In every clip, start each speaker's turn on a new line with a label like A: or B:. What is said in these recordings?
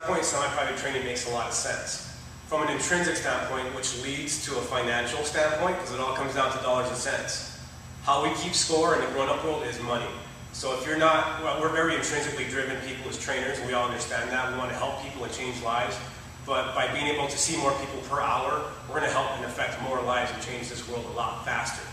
A: Point semi-private training makes a lot of sense. From an intrinsic standpoint, which leads to a financial standpoint, because it all comes down to dollars and cents. How we keep score in the grown-up world is money. So if you're not, well, we're very intrinsically driven people as trainers, and we all understand that. We want to help people and change lives. But by being able to see more people per hour, we're going to help and affect more lives and change this world a lot faster.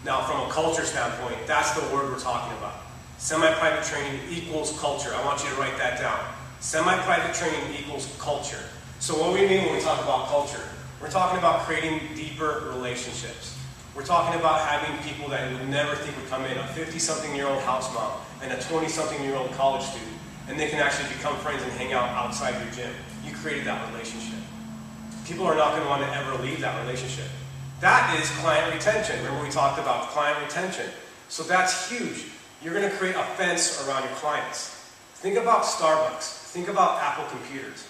A: Now, from a culture standpoint, that's the word we're talking about. Semi-private training equals culture. I want you to write that down. Semi-private training equals culture. So what do we mean when we talk about culture? We're talking about creating deeper relationships. We're talking about having people that you would never think would come in, a 50-something-year-old house mom and a 20-something-year-old college student, and they can actually become friends and hang out outside your gym. You created that relationship. People are not going to want to ever leave that relationship. That is client retention. Remember we talked about client retention. So that's huge. You're going to create a fence around your clients. Think about Starbucks. Think about Apple computers.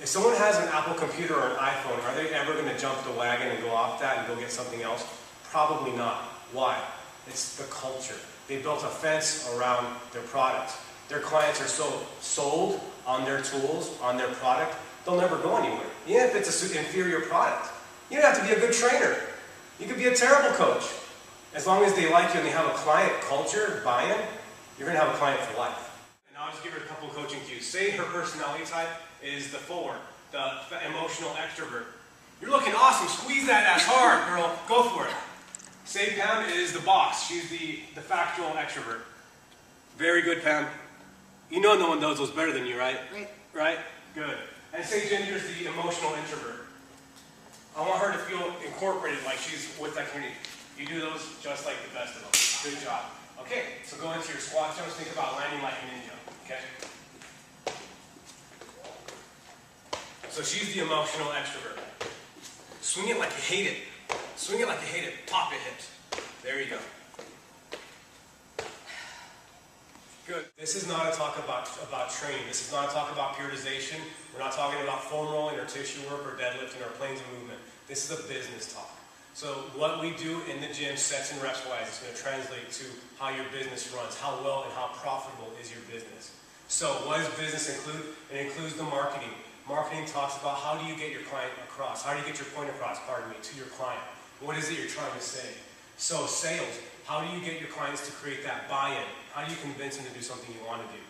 A: If someone has an Apple computer or an iPhone, are they ever going to jump the wagon and go off that and go get something else? Probably not. Why? It's the culture. They built a fence around their products. Their clients are so sold on their tools, on their product, they'll never go anywhere. Even if it's an inferior product. You don't have to be a good trainer. You could be a terrible coach. As long as they like you and they have a client culture, buy-in, you're going to have a client for life. And I'll just give her a couple of coaching cues. Say her personality type is the 4, the emotional extrovert. You're looking awesome. Squeeze that ass hard, girl. Go for it. Say Pam is the boss. She's the factual extrovert. Very good, Pam. You know no one does those better than you, right? Right? Good. And say Ginger's the emotional introvert. I want her to feel incorporated like she's with that community. You do those just like the best of them. Good job. Okay, so go into your squat jumps. Think about landing like a ninja. Okay? So she's the emotional extrovert. Swing it like you hate it. Swing it like you hate it. Pop your hips. There you go. Good. This is not a talk about training. This is not a talk about periodization. We're not talking about foam rolling or tissue work or deadlifting or planes of movement. This is a business talk. So what we do in the gym, sets and reps wise, is going to translate to how your business runs, how well and how profitable is your business. So what does business include? It includes the marketing. Marketing talks about how do you get your client across, how do you get your point across, to your client. What is it you're trying to say? So sales, how do you get your clients to create that buy-in? How do you convince them to do something you want to do?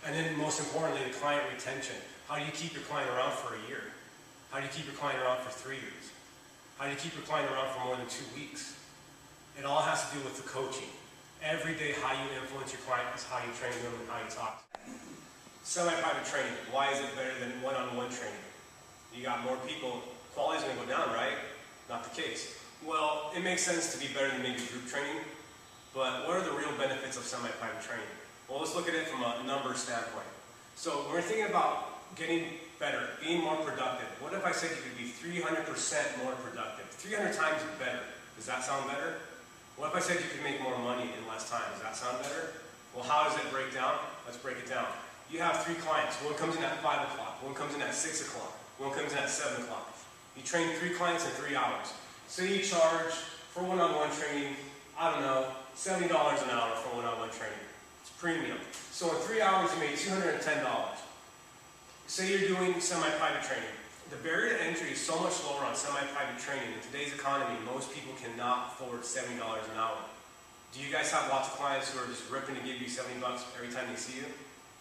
A: And then most importantly, the client retention. How do you keep your client around for a year? How do you keep your client around for 3 years? How do you keep your client around for more than 2 weeks? It all has to do with the coaching. Every day how you influence your client is how you train them and how you talk. Semi-private training, why is it better than one-on-one training? You got more people, quality's going to go down, right? Not the case. Well, it makes sense to be better than maybe group training, but what are the real benefits of semi-private training? Well, let's look at it from a numbers standpoint. So when we're thinking about getting better, being more productive, what if I said you could be 300% more productive? 300 times better. Does that sound better? What if I said you could make more money in less time? Does that sound better? Well, how does it break down? Let's break it down. You have 3 clients. One comes in at 5 o'clock. One comes in at 6 o'clock. One comes in at 7 o'clock. You train 3 clients in 3 hours. So you charge for one-on-one training, I don't know, $70 an hour for one-on-one training. It's premium. So in 3 hours you made $210. Say you're doing semi-private training. The barrier to entry is so much lower on semi-private training. In today's economy, most people cannot afford $70 an hour. Do you guys have lots of clients who are just ripping to give you $70 every time they see you?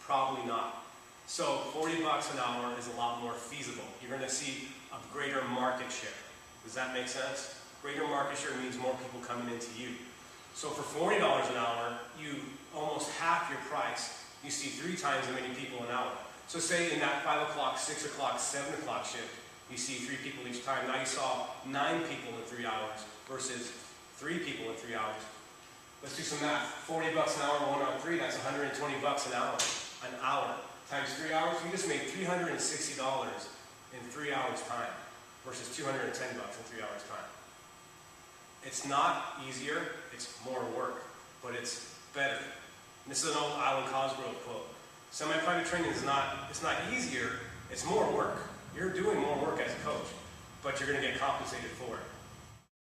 A: Probably not. So $40 an hour is a lot more feasible. You're going to see a greater market share. Does that make sense? Greater market share means more people coming into you. So for $40 an hour, you almost half your price. You see 3 times as many people an hour. So say in that 5 o'clock, 6 o'clock, 7 o'clock shift, you see 3 people each time. Now you saw 9 people in 3 hours versus 3 people in 3 hours. Let's do some math. $40 an hour, 1 on 3, that's $120 an hour. An hour times 3 hours, you just made $360 in 3 hours time versus $210 in 3 hours time. It's not easier, it's more work, but it's better. And this is an old Alan Cosgrove quote. Semi-private training is it's not easier, it's more work. You're doing more work as a coach, but you're going to get compensated for it.